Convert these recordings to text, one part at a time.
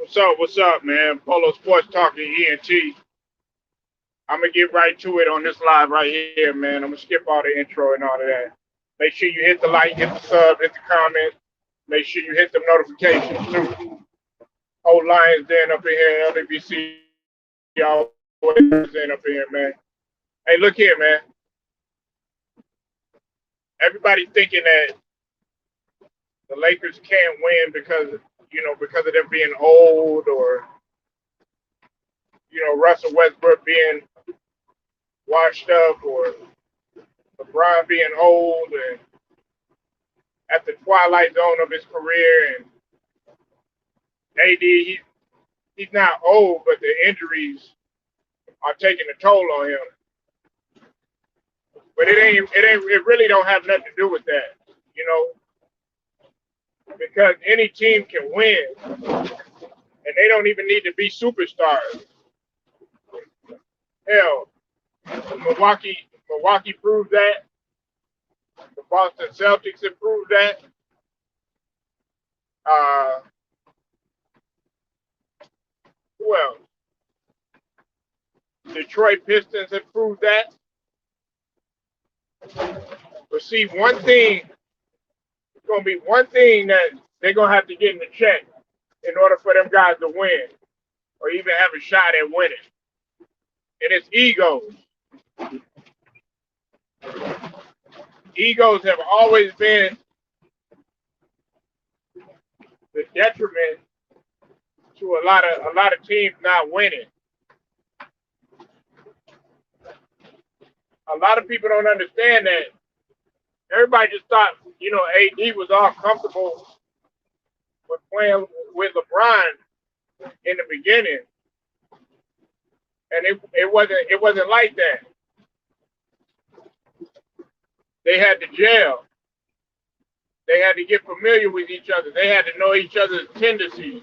What's up? What's up, man? Polo Sports Talking ENT. I'm gonna get right to it on this live right here, man. I'm gonna skip all the intro and all of that. Make sure you hit the like, hit the sub, hit the comment. Make sure you hit the notifications too. Old Lions Den up in here, LWC always in up in here, man. Hey, look here, man. Everybody thinking that the Lakers can't win because of them being old or Russell Westbrook being washed up or LeBron being old and at the twilight zone of his career, and AD he's not old, but the injuries are taking a toll on him. But it really don't have nothing to do with that, you know, because any team can win, and they don't even need to be superstars. Hell, Milwaukee proved that. The Boston Celtics have proved that. Uh, who else? Detroit Pistons have proved that. But see, it's going to be one thing that they're going to have to get in the check in order for them guys to win or even have a shot at winning. And it's egos. Egos have always been the detriment to a lot of teams not winning. A lot of people don't understand that. Everybody just thought, AD was all comfortable with playing with LeBron in the beginning, and it wasn't like that. They had to gel. They had to get familiar with each other. They had to know each other's tendencies.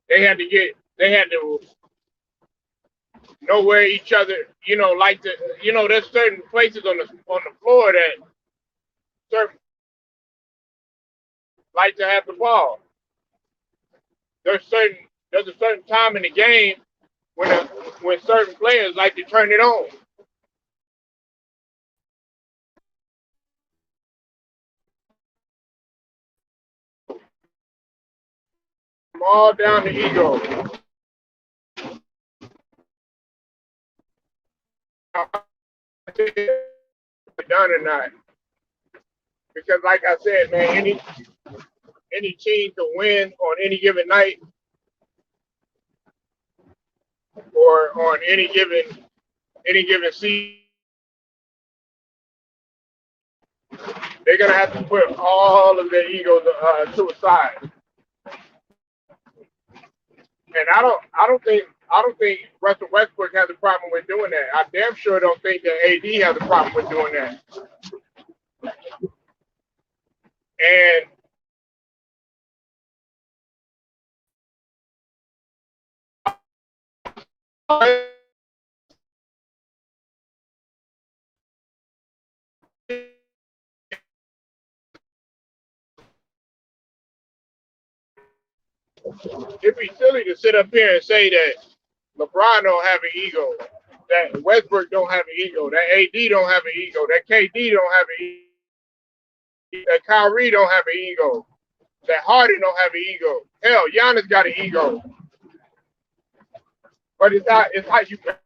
They had to know where each other, there's certain places on the floor that certain like to have the ball. There's a certain time in the game when certain players like to turn it on. All down to ego. Done or not? Because, like I said, man, any team can win on any given night or on any given season. They're gonna have to put all of their egos to a side. And I don't think Russell Westbrook has a problem with doing that. I damn sure don't think that AD has a problem with doing that. And it'd be silly to sit up here and say that LeBron don't have an ego, that Westbrook don't have an ego, that AD don't have an ego, that KD don't have an ego, that Kyrie don't have an ego, that Harden don't have an ego. Hell, Giannis got an ego, but it's not. It's how you. That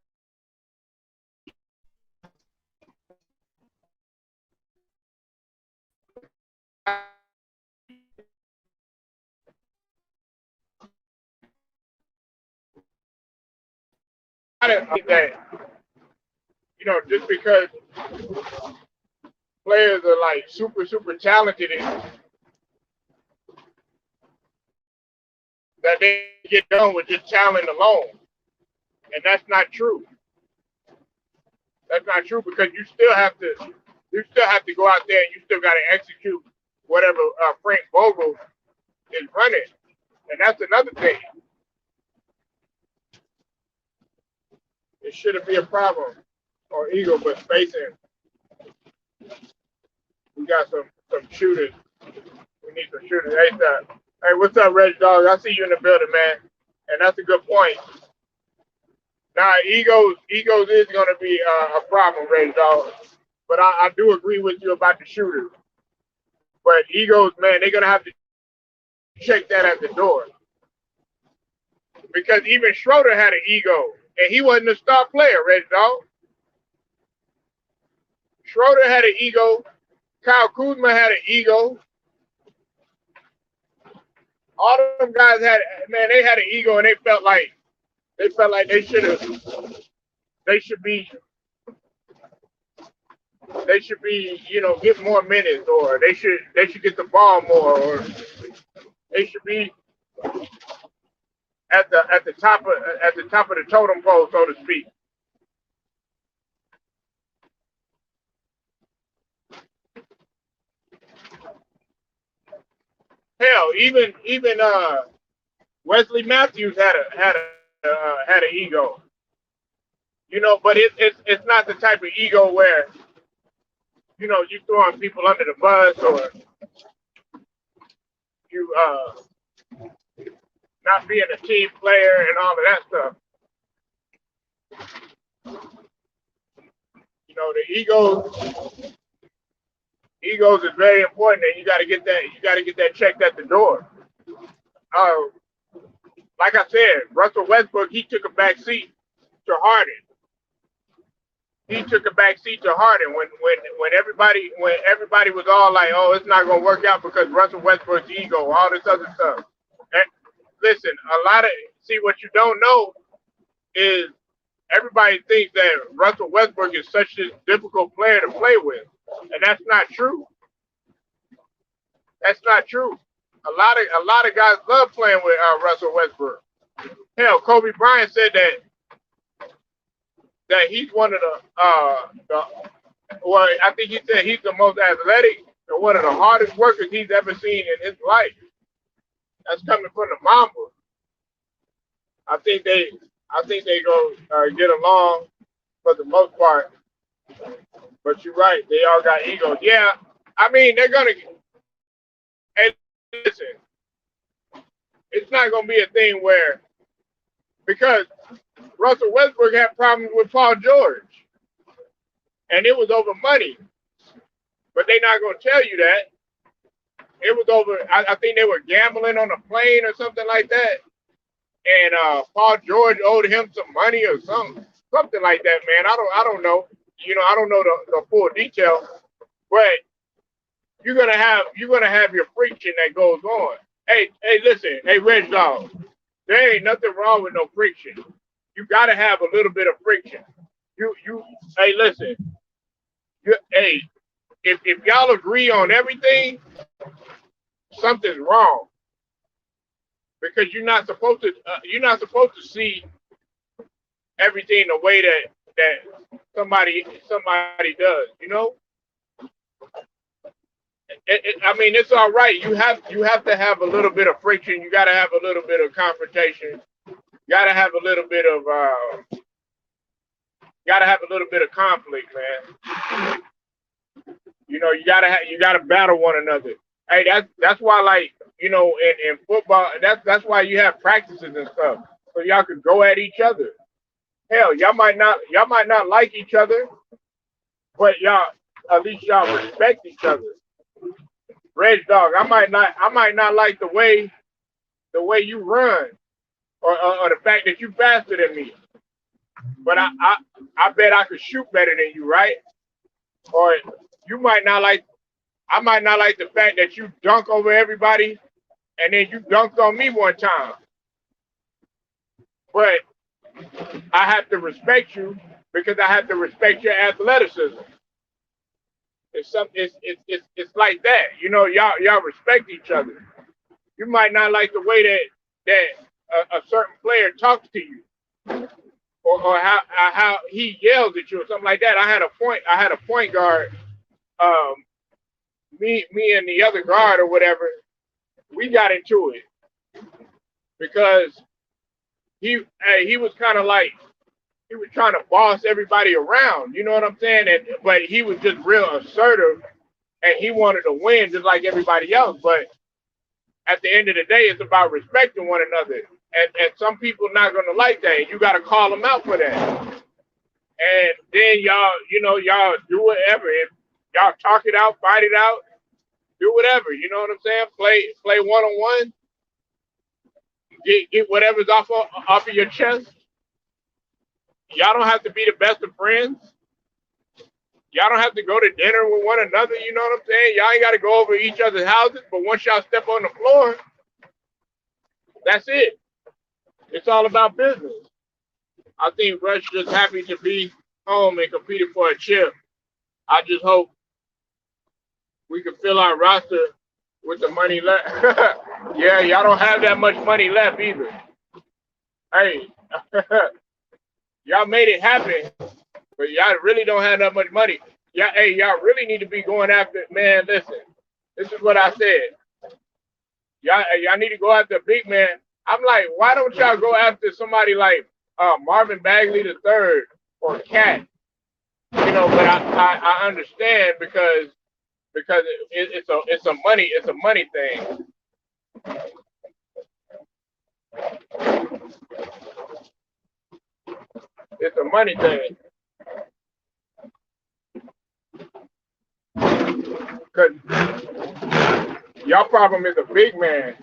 just because players are like super talented, that they get done with just talent alone, and that's not true. That's not true because you still have to go out there and you still got to execute whatever Frank Vogel is running, and that's another thing. It shouldn't be a problem or ego, but spacing. We got some shooters. We need some shooters ASAP. Hey, what's up, Reg Dog? I see you in the building, man. And that's a good point. Now, egos is going to be a problem, Reg Dog. But I do agree with you about the shooters. But egos, man, they're going to have to check that at the door. Because even Schroeder had an ego, and he wasn't a star player, Reg Dog. Schroeder had an ego. Kyle Kuzma had an ego. All of them guys had, man, they had an ego, and they felt like they should be, get more minutes, or they should get the ball more, or they should be at the top of the totem pole, so to speak. Hell, even Wesley Matthews had an ego, but it's not the type of ego where you throwing people under the bus, or you not being a team player and all of that stuff. The egos is very important, and you got to get that checked at the door. Like I said, Russell Westbrook, he took a back seat to Harden. He took a back seat to Harden when everybody was all like, "Oh, it's not gonna work out because Russell Westbrook's ego, all this other stuff." And listen, what you don't know is everybody thinks that Russell Westbrook is such a difficult player to play with, and that's not true. That's not true. A lot of guys love playing with Russell Westbrook. Hell, Kobe Bryant said that he's one of I think he said he's the most athletic and one of the hardest workers he's ever seen in his life. That's coming from the Mamba. I think they go get along for the most part. But you're right, they all got egos. Yeah, I mean they're gonna. Hey, listen, it's not gonna be a thing where, because Russell Westbrook had problems with Paul George, and it was over money. But they're not gonna tell you that. It was over. I think they were gambling on a plane or something like that, and Paul George owed him some money or something like that. Man, I don't know. I don't know the full detail, but you're gonna have your friction that goes on. Hey, listen, hey, Reg Dog, there ain't nothing wrong with no friction. You gotta have a little bit of friction. Hey, listen, hey, if y'all agree on everything, something's wrong, because you're not supposed to see everything the way that somebody does. I mean, it's all right. You have to have a little bit of friction. You got to have a little bit of confrontation. You got to have a little bit of conflict, man. You got to battle one another. Hey, that's why, like, in football, that's why you have practices and stuff, so y'all could go at each other. Hell, y'all might not like each other, but at least y'all respect each other. Reg Dog, I might not like the way you run, or the fact that you faster than me, but I bet I could shoot better than you, right? Or I might not like the fact that you dunk over everybody, and then you dunked on me one time. But I have to respect you because I have to respect your athleticism. It's like that, y'all respect each other. You might not like the way that a certain player talks to you, or how he yells at you, or something like that. I had a point guard. Me and the other guard or whatever, we got into it because he was kind of like, he was trying to boss everybody around, you know what I'm saying? But he was just real assertive, and he wanted to win just like everybody else. But at the end of the day, it's about respecting one another. And some people not gonna like that. And you gotta call them out for that. And then y'all, y'all do whatever. If y'all talk it out, fight it out, do whatever. You know what I'm saying? Play one on one. Get whatever's off of your chest. Y'all don't have to be the best of friends. Y'all don't have to go to dinner with one another. You know what I'm saying? Y'all ain't got to go over each other's houses. But once y'all step on the floor, that's it. It's all about business. I think Rush just happy to be home and competing for a chip. I just hope we can fill our roster with the money left. Yeah, y'all don't have that much money left either. Hey, y'all made it happen, but y'all really don't have that much money. Yeah, hey, y'all really need to be going after. Man, listen, this is what I said. Y'all need to go after a big man. I'm like, why don't y'all go after somebody like Marvin Bagley the third or Cat? But I understand because it's a money thing. It's a money thing. Cause y'all problem is a big man.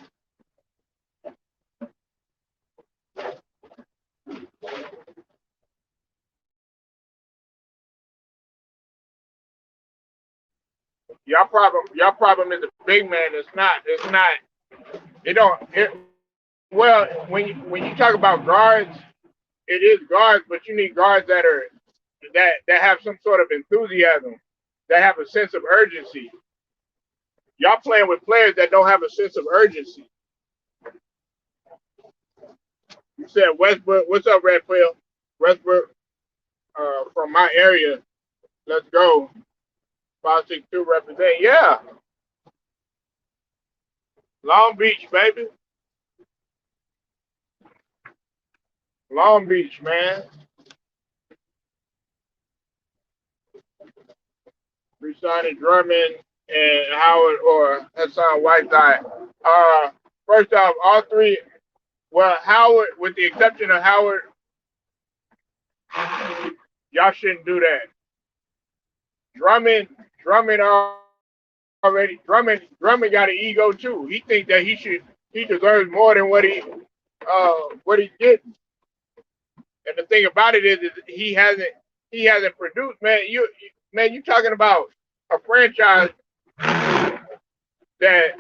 Your problem is a big man. It's not. It don't. Well, when you talk about guards, it is guards, but you need guards that have some sort of enthusiasm, that have a sense of urgency. Y'all playing with players that don't have a sense of urgency. You said Westbrook. What's up, Red Quill? Westbrook, from my area. Let's go. 562 represent. Yeah, Long Beach, baby. Long Beach, man. Resigning Drummond and Howard or Hassan Whiteside. First off, all three. Well, Howard, with the exception of Howard, y'all shouldn't do that. Drummond Drummond got an ego too. He think that he deserves more than what he did. And the thing about it is he hasn't produced, man. You talking about a franchise that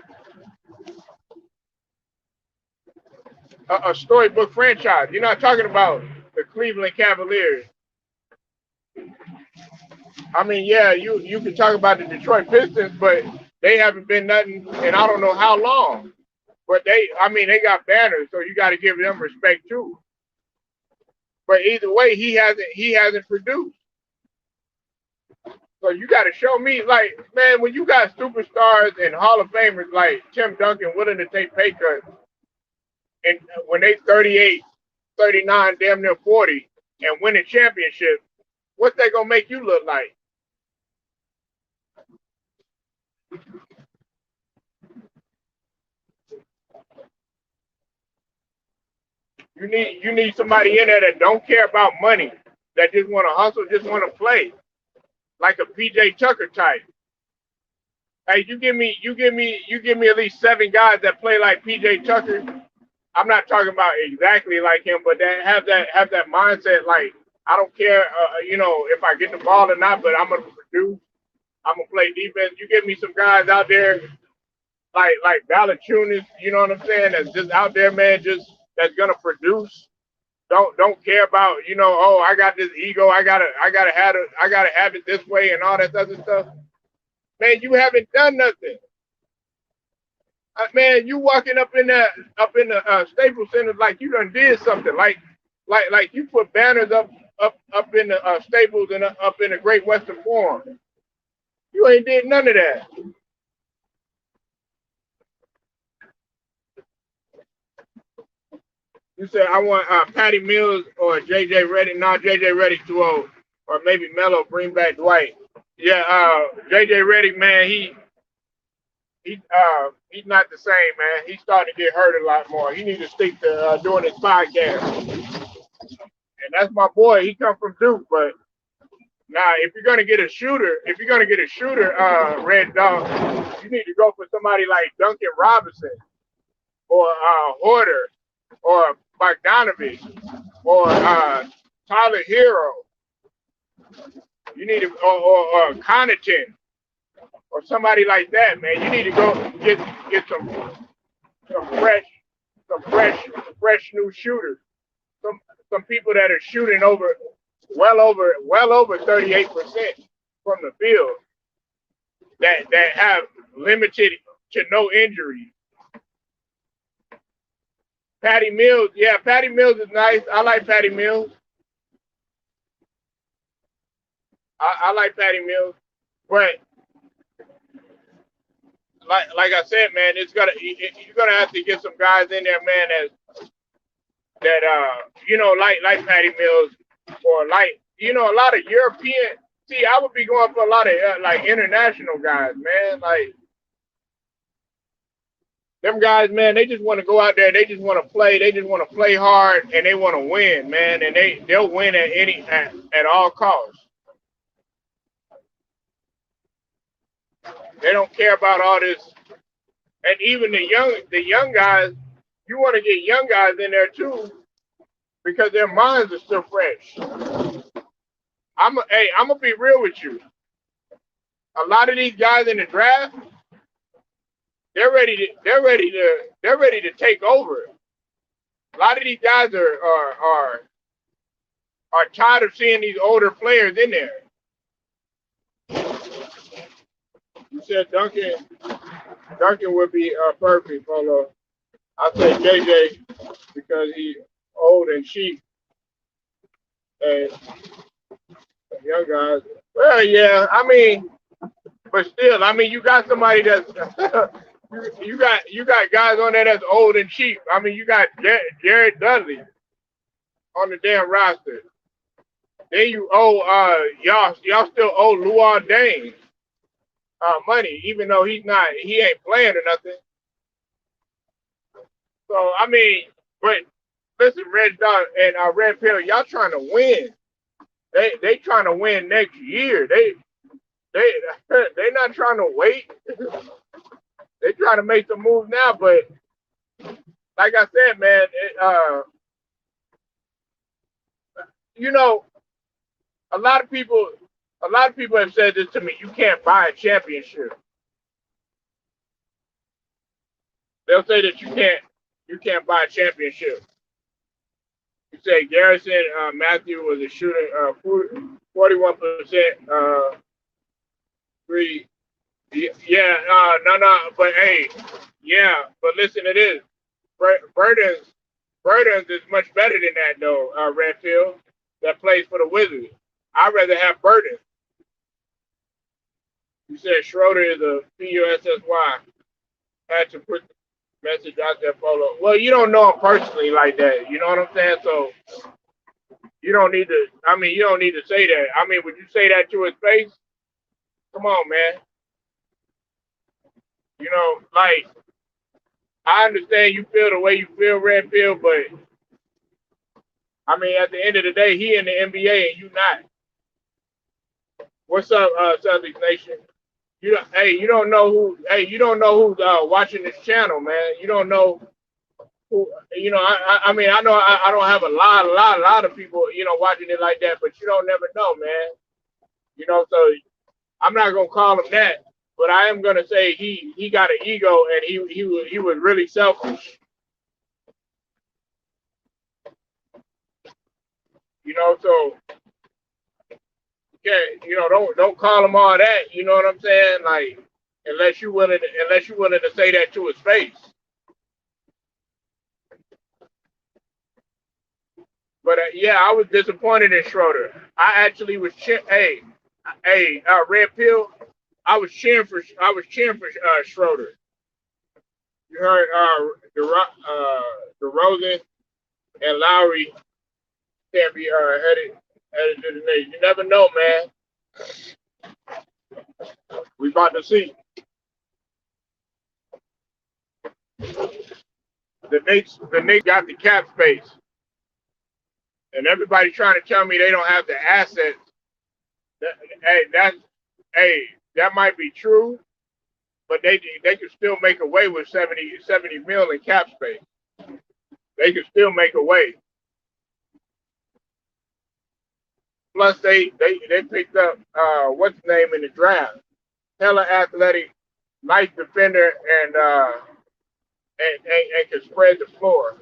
a storybook franchise. You're not talking about the Cleveland Cavaliers. I mean, yeah, you can talk about the Detroit Pistons, but they haven't been nothing, and I don't know how long. But they got banners, so you got to give them respect too. But either way, he hasn't produced. So you got to show me, like, man, when you got superstars and Hall of Famers like Tim Duncan willing to take pay cuts, and when they 38, 39, damn near 40, and win a championship, what's that gonna make you look like? You need somebody in there that don't care about money, that just want to hustle, just want to play, like a PJ Tucker type. Hey, you give me at least 7 guys that play like PJ Tucker. I'm not talking about exactly like him, but that have that mindset. Like, I don't care, if I get the ball or not, but I'm gonna produce. I'm gonna play defense. You give me some guys out there like Valanciunas, you know what I'm saying? That's just out there, man. Just that's gonna produce. Don't care about, oh, I got this ego. I gotta have it this way and all that other stuff. Man, you haven't done nothing. Man, you walking up in the Staples Center like you done did something. Like you put banners up in the Staples and up in the Great Western Forum. You ain't did none of that. You said I want Patty Mills or JJ Reddick. No, JJ Reddick too old. Or maybe Melo bring back Dwight. Yeah, JJ Reddick, man, He's not the same, man. He's starting to get hurt a lot more. He needs to stick to doing his podcast. And that's my boy. He come from Duke, but now if you're gonna get a shooter, Red Dog, you need to go for somebody like Duncan Robinson or Horter or Bogdanovich or Tyler Hero. You need to or Connaughton or somebody like that, man. You need to go get some fresh new shooters. Some people that are shooting well over 38% from the field that have limited to no injuries. Patty Mills, yeah, Patty Mills is nice. I like Patty Mills. I like Patty Mills, but like I said, man, you're gonna have to get some guys in there, man, like Patty Mills or like a lot of European. See, I would be going for a lot of like international guys, man. Like them guys, man, they just want to go out there. They just want to play. They just want to play hard and they want to win, man. And they'll win at all costs. They don't care about all this. And even the young guys, you want to get young guys in there too, because their minds are still fresh. I'm gonna be real with you. A lot of these guys in the draft, they're ready to take over. A lot of these guys are tired of seeing these older players in there. You said Duncan would be perfect, Polo. I say JJ because he's old and cheap, and young guys. Well, yeah, I mean, but still, I mean, you got somebody that's you got guys on there that's old and cheap. I mean, you got Jared Dudley on the damn roster. Then you owe y'all still owe Luol Deng money, even though he ain't playing or nothing. So I mean, but listen, Red Dot and Red Pill, y'all trying to win. They trying to win next year. They not trying to wait. They trying to make the move now, but like I said, man, a lot of people have said this to me. You can't buy a championship. They'll say that you can't buy a championship. You say Garrison Matthew was a shooter, 41% three. Yeah, no, but hey, yeah, but listen to this. Burden's is much better than that though. Redfield that plays for the Wizards. I'd rather have Burden. You said Schroeder is a PUSSY. Had to put the message out there, Polo. Well, you don't know him personally like that. You know what I'm saying? So you don't need to. I mean, you don't need to say that. I mean, would you say that to his face? Come on, man. Like I understand you feel the way you feel, Redfield, but I mean, at the end of the day, he in the NBA and you not. What's up, Celtics Nation? You don't know who's watching this channel, man. You don't know who. I mean, I know I don't have a lot of people, watching it like that, but you don't never know, man. So I'm not gonna call him that, but I am gonna say he got an ego and he was really selfish. So don't call him all that. You know what I'm saying? Like, unless you willing to say that to his face. But yeah, I was disappointed in Schroeder. I actually was Red Pill. I was cheering for Schroeder. You heard DeRozan and Lowry can't be headed to the nation. You never know, man. We about to see. The Knicks got the cap space, and everybody trying to tell me they don't have the assets. That, hey, that might be true, but they can still make a way with 70 mil in cap space. They can still make a way. Plus, they picked up what's his name in the draft, hella athletic, nice defender, and can spread the floor.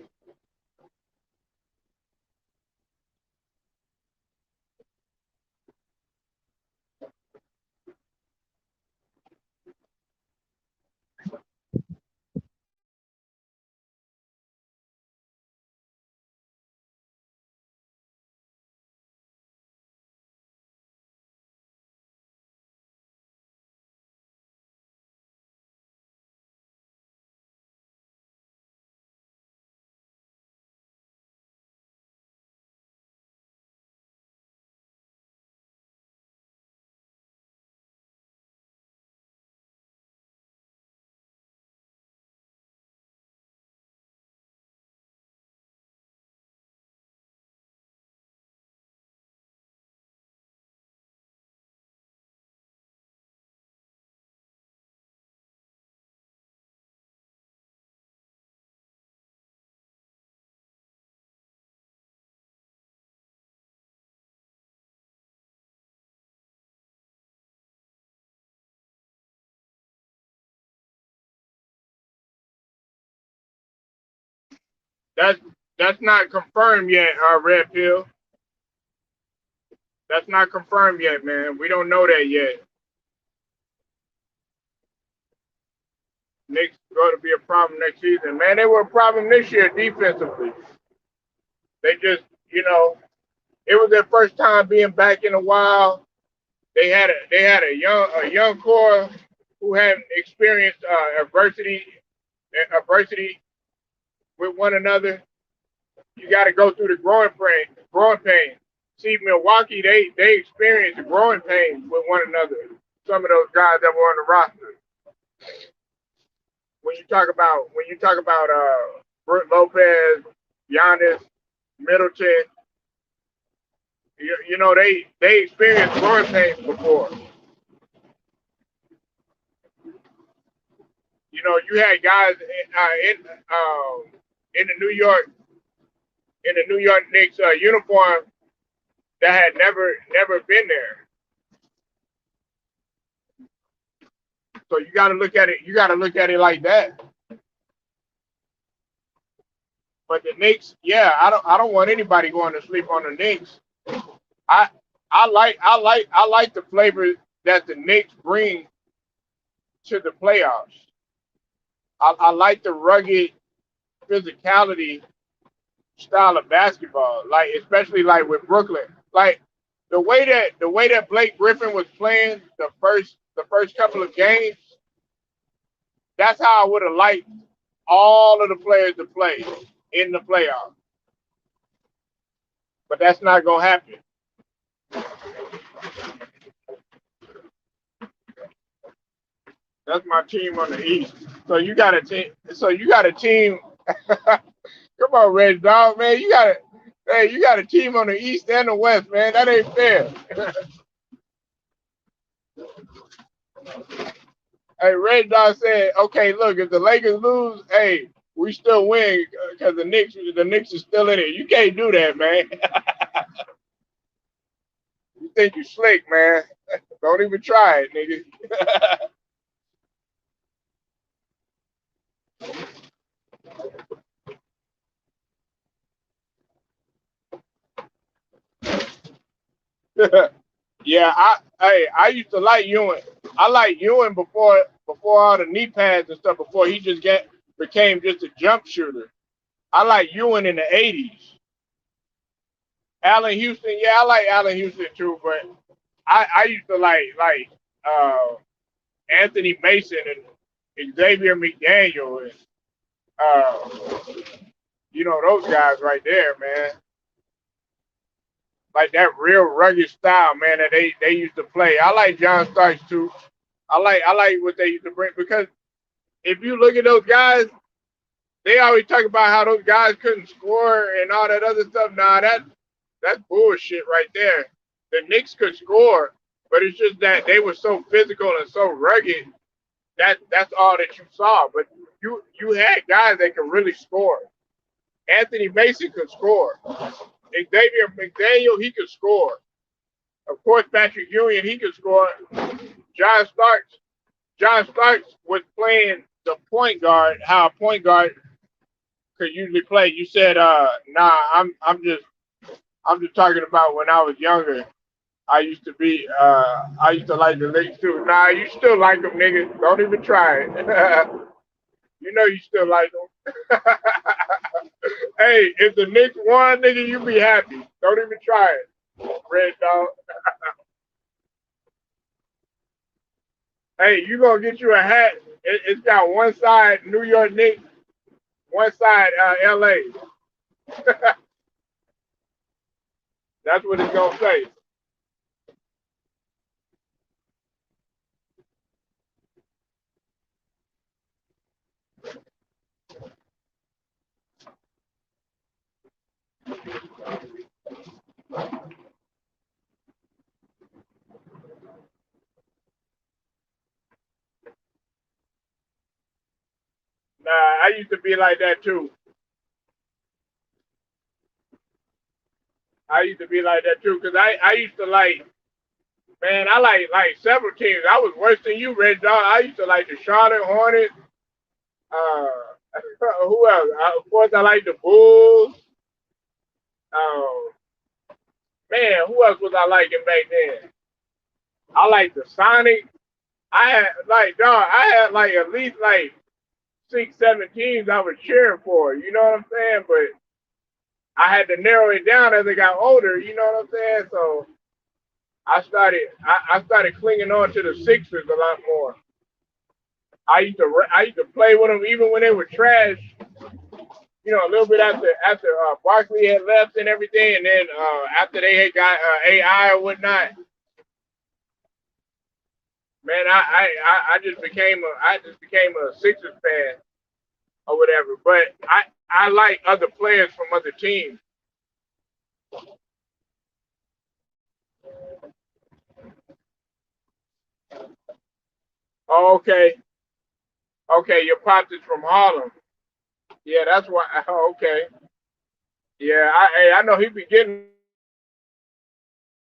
That's that's not confirmed yet, Red Pill. That's not confirmed yet, man. We don't know that yet. Knicks going to be a problem next season, man. They were a problem this year defensively. They just, it was their first time being back in a while. They had a young core who hadn't experienced adversity with one another. You got to go through the growing pain. Growing pain. See, Milwaukee, they experienced the growing pains with one another. Some of those guys that were on the roster. When you talk about Brook Lopez, Giannis, Middleton, they experienced growing pains before. You had guys in the New York Knicks uniform that had never been there. So you got to look at it. You got to look at it like that. But the Knicks, yeah, I don't want anybody going to sleep on the Knicks. I I like the flavor that the Knicks bring to the playoffs. I like the rugged physicality style of basketball, like especially like with Brooklyn. Like the way that Blake Griffin was playing the first couple of games, that's how I would have liked all of the players to play in the playoffs. But that's not gonna happen. That's my team on the East. So you got a team. So you got a team. Come on, Red Dog, man. You got a team on the East and the West, man. That ain't fair. Hey, Red Dog said, okay, look, if the Lakers lose, hey, we still win because the Knicks is still in it. You can't do that, man. You think you slick, man. Don't even try it, nigga. Yeah, I used to like Ewing. I like Ewing before all the knee pads and stuff. Before he just became just a jump shooter. I like Ewing in the '80s. Allen Houston, yeah, I like Allen Houston too. But I used to like uh, Anthony Mason and Xavier McDaniel and uh, those guys right there, man. Like that real rugged style, man, that they used to play. I like John Starks too. I like what they used to bring because if you look at those guys, they always talk about how those guys couldn't score and all that other stuff. Nah, that's bullshit right there. The Knicks could score, but it's just that they were so physical and so rugged. That's all that you saw. But you had guys that could really score. Anthony Mason could score. Xavier McDaniel, he could score. Of course, Patrick Ewing, he could score. John Starks was playing the point guard, how a point guard could usually play. You said, nah, I'm just talking about when I was younger. I used to like the Knicks too. Nah, you still like them, niggas. Don't even try it. You know you still like them. Hey, if the Knicks won, nigga, you be happy. Don't even try it, Red Dog. Hey, you gonna get you a hat. It's got one side New York Knicks, one side LA. That's what it's gonna say. Nah, I used to be like that too. I used to be like that too, cause I used to like, man, I like several teams. I was worse than you, Red Dog. I used to like the Charlotte Hornets. Uh, who else? Of course, I like the Bulls. Um, man, who else was I liking back then? I like the Sonics. I had like dog. I had like at least like 6, 7 teams I was cheering for. You know what I'm saying? But I had to narrow it down as I got older. You know what I'm saying? So I started clinging on to the Sixers a lot more. I used to play with them even when they were trash. You know, a little bit after Barkley had left and everything, and then after they had got AI or whatnot, man, I just became a Sixers fan or whatever. But I like other players from other teams. Oh, okay, okay, your pops is from Harlem. Yeah, that's why. Oh, okay, yeah, I know he be getting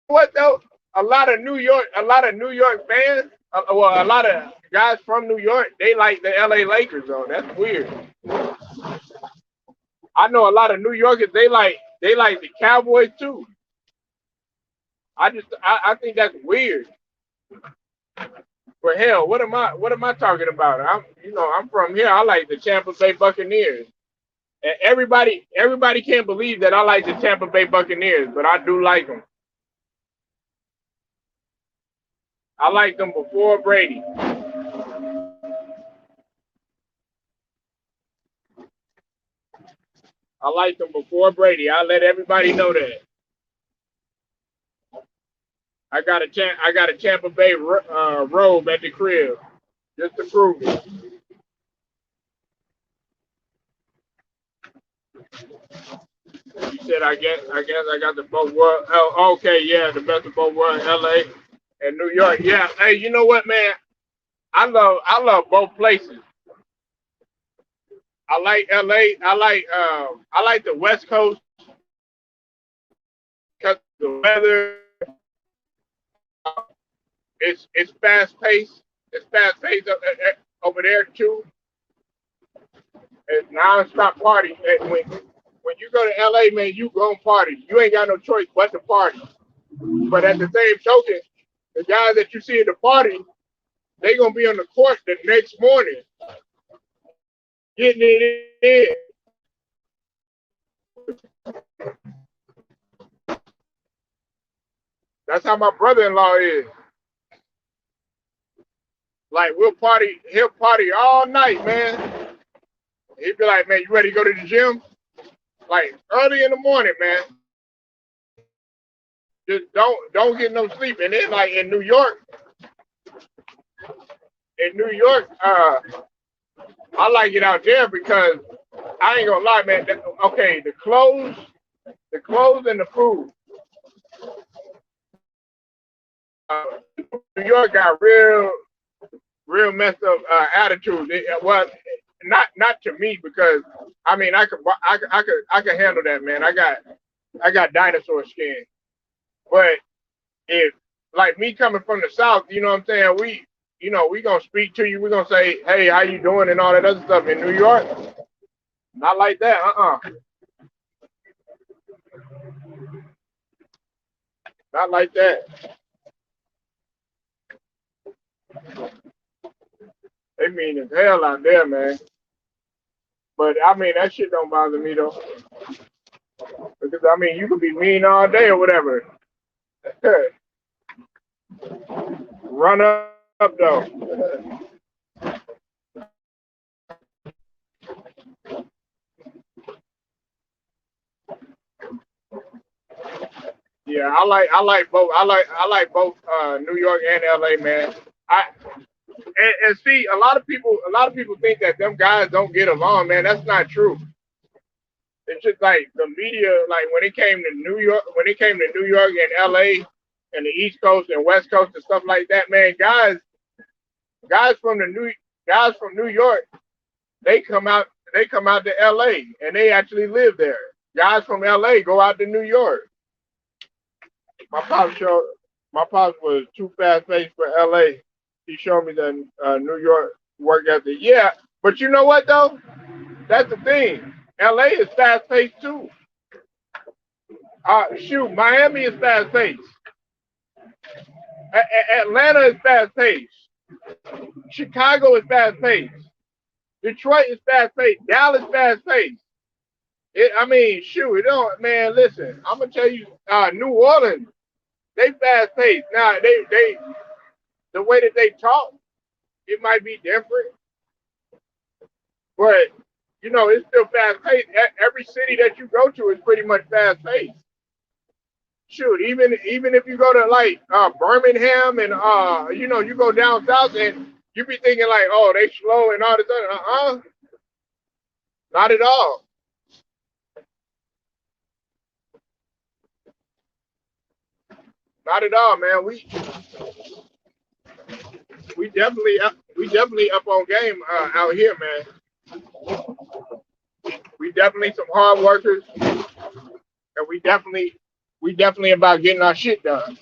what though. A lot of New York fans, well, a lot of guys from New York, they like the LA Lakers though. That's weird. I know a lot of New Yorkers, they like the Cowboys too. I think that's weird. But hell, what am I talking about? I'm from here. I like the Tampa Bay Buccaneers. And everybody can't believe that I like the Tampa Bay Buccaneers, but I do like them. I liked them before Brady. I liked them before Brady. I let everybody know that. I got a Tampa Bay robe at the crib just to prove it. You said I guess I got the both world. Oh, okay, yeah, the best of both worlds, LA and New York. Yeah. Hey, you know what, man? I love both places. I like LA. I like the West Coast because the weather. It's fast paced. It's fast paced over there too. It's non-stop party. And when you go to LA, man, you go and party. You ain't got no choice but to party. But at the same token, the guys that you see at the party, they gonna be on the court the next morning getting it in. That's how my brother-in-law is. Like he'll party all night, man. He'd be like, man, you ready to go to the gym? Like early in the morning, man. Just don't get no sleep. And then like in New York, I like it out there because I ain't gonna lie, man. Okay, the clothes and the food. Uh, New York got real messed up attitude. Well, not to me because I mean I could handle that, man. I got dinosaur skin, but if like me coming from the South, you know what I'm saying? We gonna speak to you. We gonna say, hey, how you doing and all that other stuff. In New York, not like that. Not like that. They mean as hell out there, man. But I mean that shit don't bother me though, because I mean you could be mean all day or whatever. Run up though. Yeah, I like both. I like both New York and LA, man. I and see a lot of people think that them guys don't get along, man. That's not true. It's just like the media, like when it came to New York and LA and the East Coast and West Coast and stuff like that, man, guys from the New guys from New York, they come out to LA and they actually live there. Guys from LA go out to New York. My pop showed my pops was too fast paced for LA. He showed me the New York work ethic. Yeah, but you know what though? That's the thing. LA is fast paced too. Shoot, Miami is fast paced. Atlanta is fast paced. Chicago is fast paced. Detroit is fast paced. Dallas fast paced. I mean, shoot, it don't, man. Listen, I'm gonna tell you, New Orleans, they fast paced. Now, they the way that they talk, it might be different, but it's still fast paced. Every city that you go to is pretty much fast paced. Shoot, even if you go to like Birmingham and you go down south and you be thinking like, oh, they slow and all this other. Not at all. Not at all, man. We definitely up on game out here, man. We definitely some hard workers, and we definitely about getting our shit done.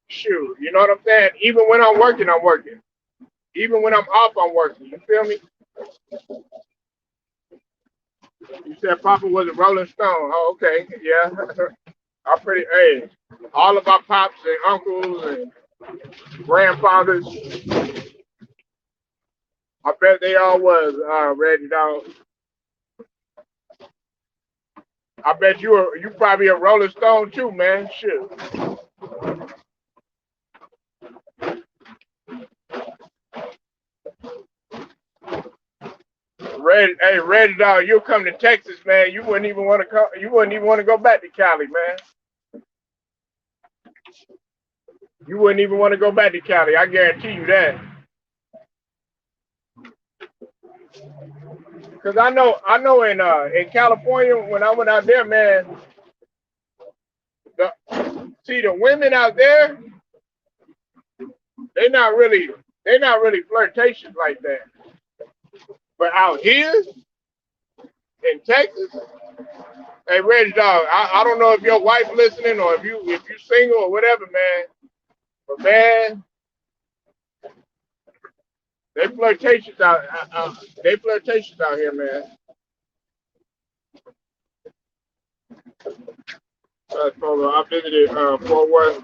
Shoot, you know what I'm saying? Even when I'm working, I'm working. Even when I'm off, I'm working. You feel me? You said Papa was a Rolling Stone. Oh, okay, yeah. I'm pretty. Hey, all of our pops and uncles and grandfathers, I bet they all was Reggie Dog. I bet you probably a Rolling Stone too, man. Shit. Reggie Dog, you'll come to Texas, man. You wouldn't even want to come. You wouldn't even want to go back to Cali, man. You wouldn't even want to go back to Cali. I guarantee you that. Cause I know in California when I went out there, man. The, See the women out there, they not really they not really flirtatious like that. But out here in Texas, hey Reggie Dog, I don't know if your wife listening or if you single or whatever, man. But man, they flirtatious they flirtatious out here, man. I visited Fort Worth.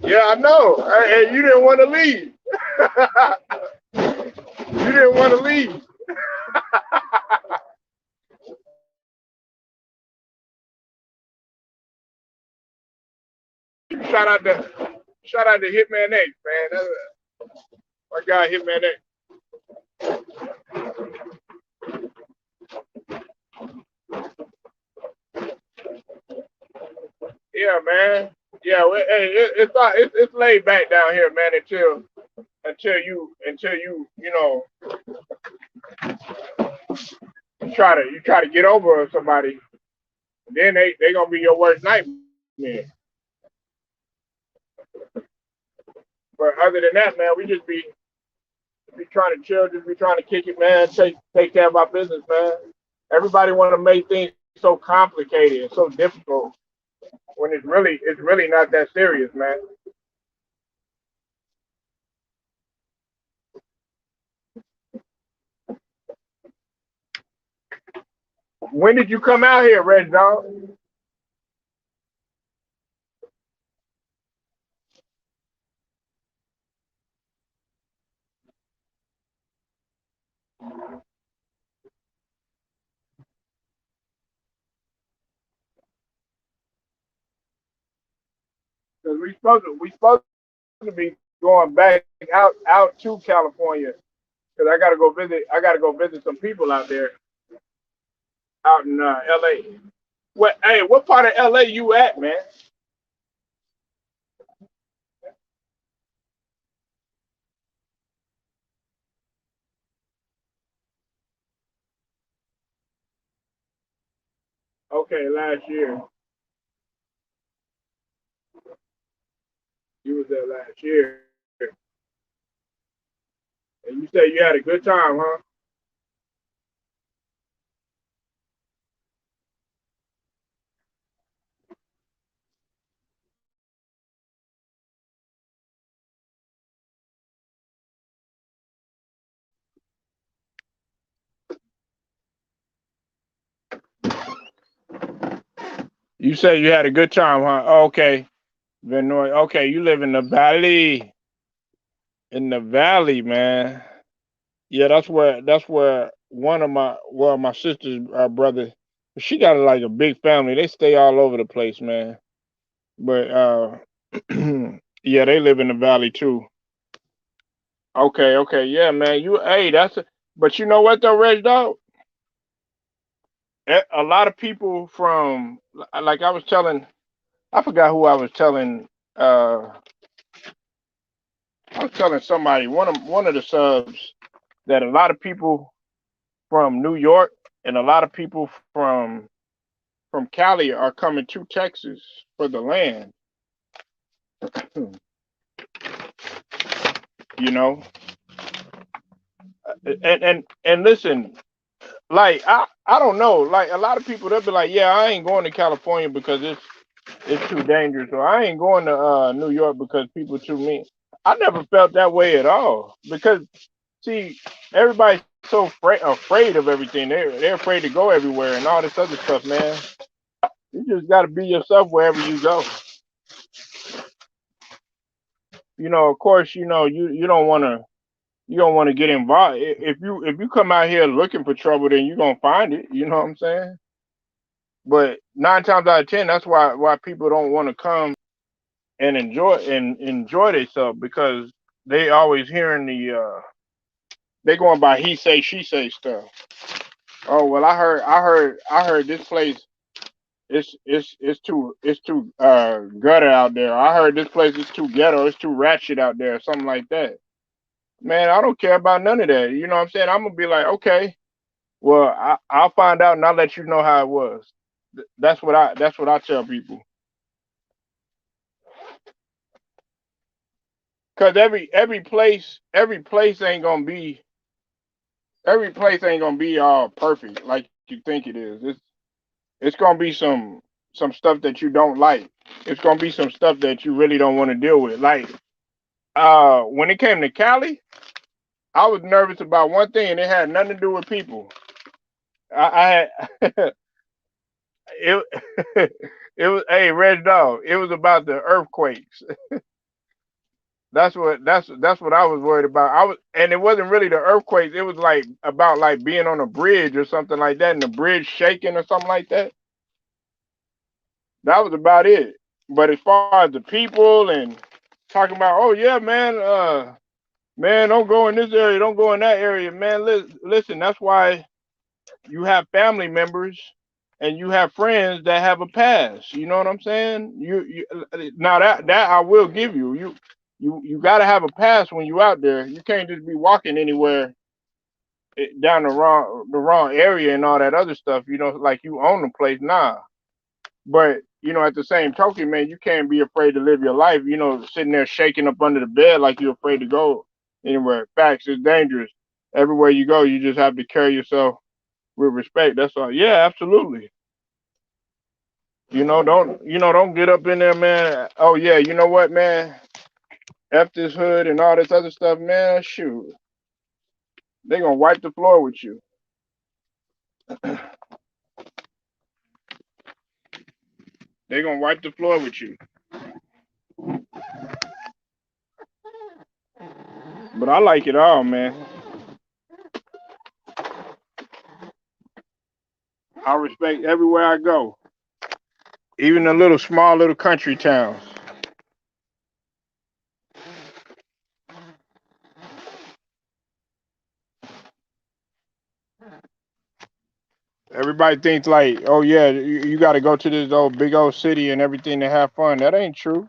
Yeah, I know. Hey, you didn't want to leave. You didn't want to leave. shout out to shout out to Hitman X, man. That's my guy Hitman X. Yeah, man. Yeah, hey, it's laid back down here, man, and chill. you know you try to get over somebody, then they gonna be your worst nightmare. But other than that, man, we just be trying to chill, just be trying to kick it, man. Take care of our business, man. Everybody want to make things so complicated and so difficult when it's really not that serious, man. When did you come out here, Red Dog? Because we supposed to be going back out to California. Because I gotta go visit some people out there out in L.A. What part of L.A. you at, man? Okay, last year. You was there last year, and you said you had a good time, huh? You said you had a good time, huh? Oh, okay, Vinoy. Okay, you live in the valley. In the valley, man. Yeah, that's where one of my sister's brother. She got like a big family. They stay all over the place, man. But yeah, they live in the valley too. Okay, okay, yeah, man. But you know what though, Reg Dog? A lot of people from like I forgot who uh I was telling somebody one of the subs that a lot of people from New York and a lot of people from Cali are coming to Texas for the land, you know. And listen, like I don't know, like a lot of people they'll be like, yeah, I ain't going to California because it's too dangerous, or I ain't going to New York because people too mean. I never felt that way at all because see, everybody's so afraid of everything. They're afraid to go everywhere and all this other stuff, man. You just got to be yourself wherever you go. Of course, you don't want to get involved. If you come out here looking for trouble, then you're gonna find it. You know what I'm saying? But 9 times out of 10, that's why people don't want to come and enjoy themselves because they always hearing they going by he say she say stuff. Oh well, I heard this place it's too gutter out there. I heard this place is too ghetto. It's too ratchet out there, or something like that. Man, I don't care about none of that. You know what I'm saying? I'm gonna be like, okay, well, I'll find out and I'll let you know how it was. That's what I tell people. Cause every place ain't gonna be all perfect like you think it is. It's gonna be some stuff that you don't like. It's gonna be some stuff that you really don't want to deal with. Like when it came to Cali, I was nervous about one thing and it had nothing to do with people. I had it it was hey Red Dog. It was about the earthquakes. That's what I was worried about. And it wasn't really the earthquakes. It was like about like being on a bridge or something like that, and the bridge shaking or something like that. That was about it. But as far as the people and talking about, oh yeah, man, don't go in this area, don't go in that area, man. Listen, that's why you have family members and you have friends that have a past. You know what I'm saying? You now that I will give you. You got to have a pass when you out there. You can't just be walking anywhere down the wrong area and all that other stuff. Like you own the place. Nah. But at the same token, man, you can't be afraid to live your life. Sitting there shaking up under the bed like you're afraid to go anywhere. Facts, it's dangerous. Everywhere you go, you just have to carry yourself with respect. That's all. Yeah, absolutely. Don't get up in there, man. Oh yeah, you know what, man? F this hood and all this other stuff, man. Shoot, they gonna wipe the floor with you. They gonna wipe the floor with you. But I like it all, man. I respect everywhere I go, even the small little country towns. Everybody thinks like, oh yeah, you got to go to this old big old city and everything to have fun. That ain't true.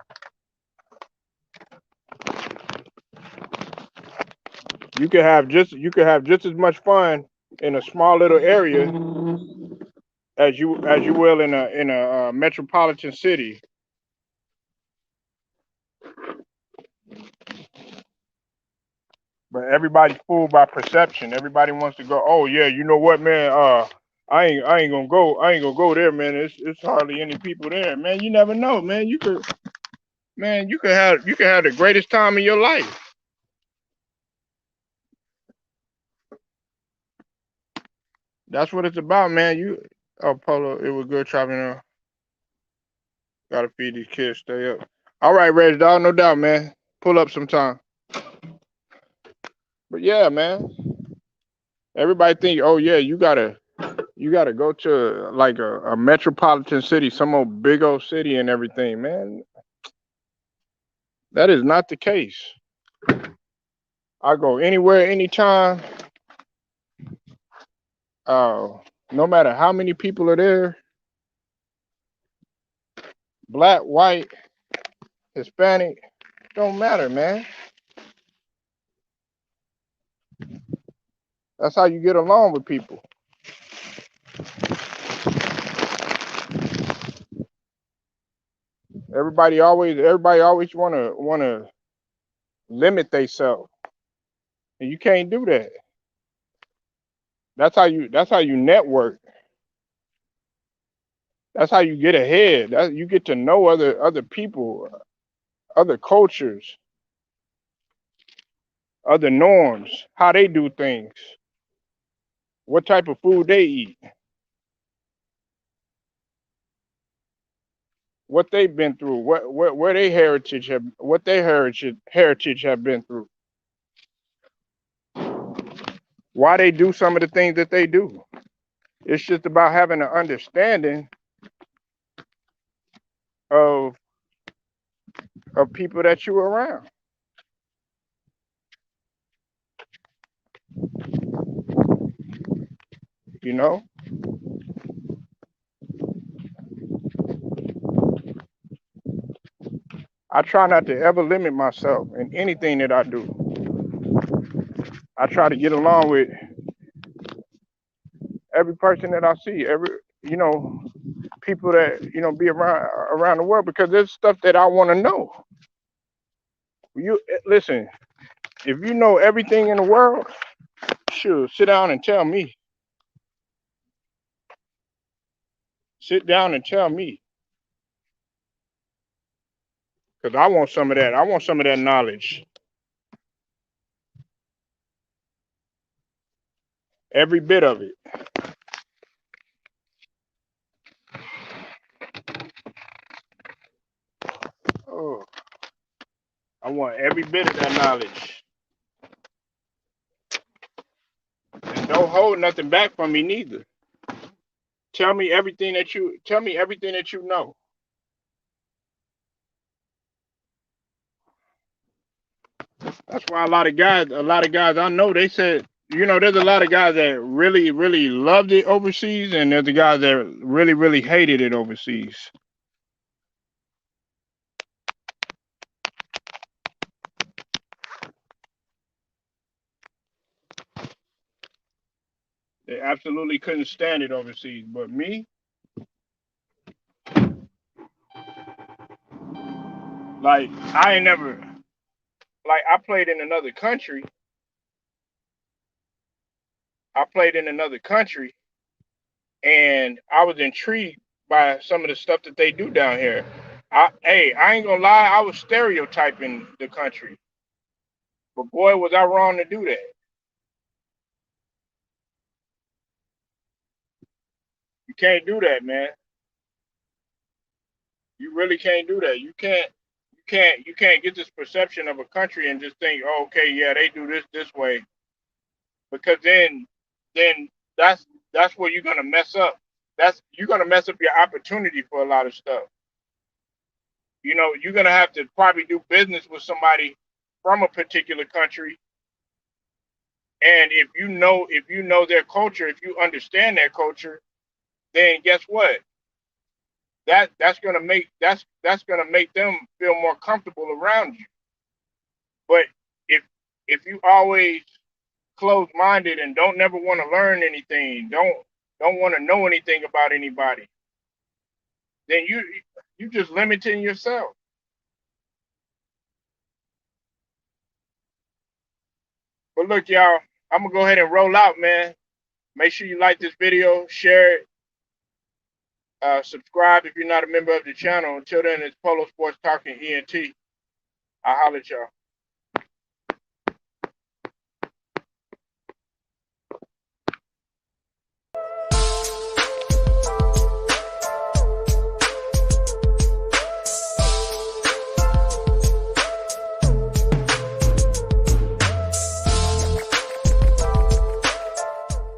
You could have just as much fun in a small little area as you will in a metropolitan city. But everybody's fooled by perception. Everybody wants to go. Oh yeah, you know what, man? I ain't gonna go. I ain't gonna go there, man. It's hardly any people there, man. You never know, man. You could have the greatest time of your life. That's what it's about, man. Polo, it was good traveling. Gotta feed these kids. Stay up. All right, Reg, dog, no doubt, man. Pull up sometime. But yeah, man. Everybody think, oh yeah, you gotta go to like a metropolitan city, some old big old city and everything, man. That is not the case. I go anywhere, anytime. No matter how many people are there, black, white, Hispanic, don't matter, man. That's how you get along with people. Everybody always wanna limit themselves, and you can't do that. That's how you network. That's how you get ahead. You get to know other people, other cultures, other norms, how they do things, what type of food they eat, what they've been through, where what their heritage have been through, why they do some of the things that they do. It's just about having an understanding of people that you're around. You know, I try not to ever limit myself in anything that I do. I try to get along with every person that I see, you know, people that be around the world because there's stuff that I want to know. Listen, if you know everything in the world, sure, sit down and tell me. Sit down and tell me, because I want some of that. I want some of that knowledge. Every bit of it. Oh, I want every bit of that knowledge. And don't hold nothing back from me neither. Tell me everything that you know. That's why a lot of guys I know, they said, there's a lot of guys that really, really loved it overseas, and there's the guys that really, really hated it overseas. They absolutely couldn't stand it overseas. But me, like, I ain't never, like, I played in another country. I played in another country, and I was intrigued by some of the stuff that they do down here. I ain't gonna lie, I was stereotyping the country, but boy, was I wrong to do that. You can't do that, man. You really can't do that. You can't get this perception of a country and just think, oh, okay, yeah, they do this way, because then that's that's where you're gonna mess up. That's You're gonna mess up your opportunity for a lot of stuff. You know, you're gonna have to probably do business with somebody from a particular country, and if you know their culture, if you understand their culture, then guess what? That's gonna make them feel more comfortable around you. But if you always closed minded and don't never want to learn anything, don't want to know anything about anybody, then you just limiting yourself. But look, y'all, I'm gonna go ahead and roll out, man. Make sure you like this video, share it, subscribe if you're not a member of the channel. Until then, it's Polo Sports Talking ENT. I'll holler at y'all.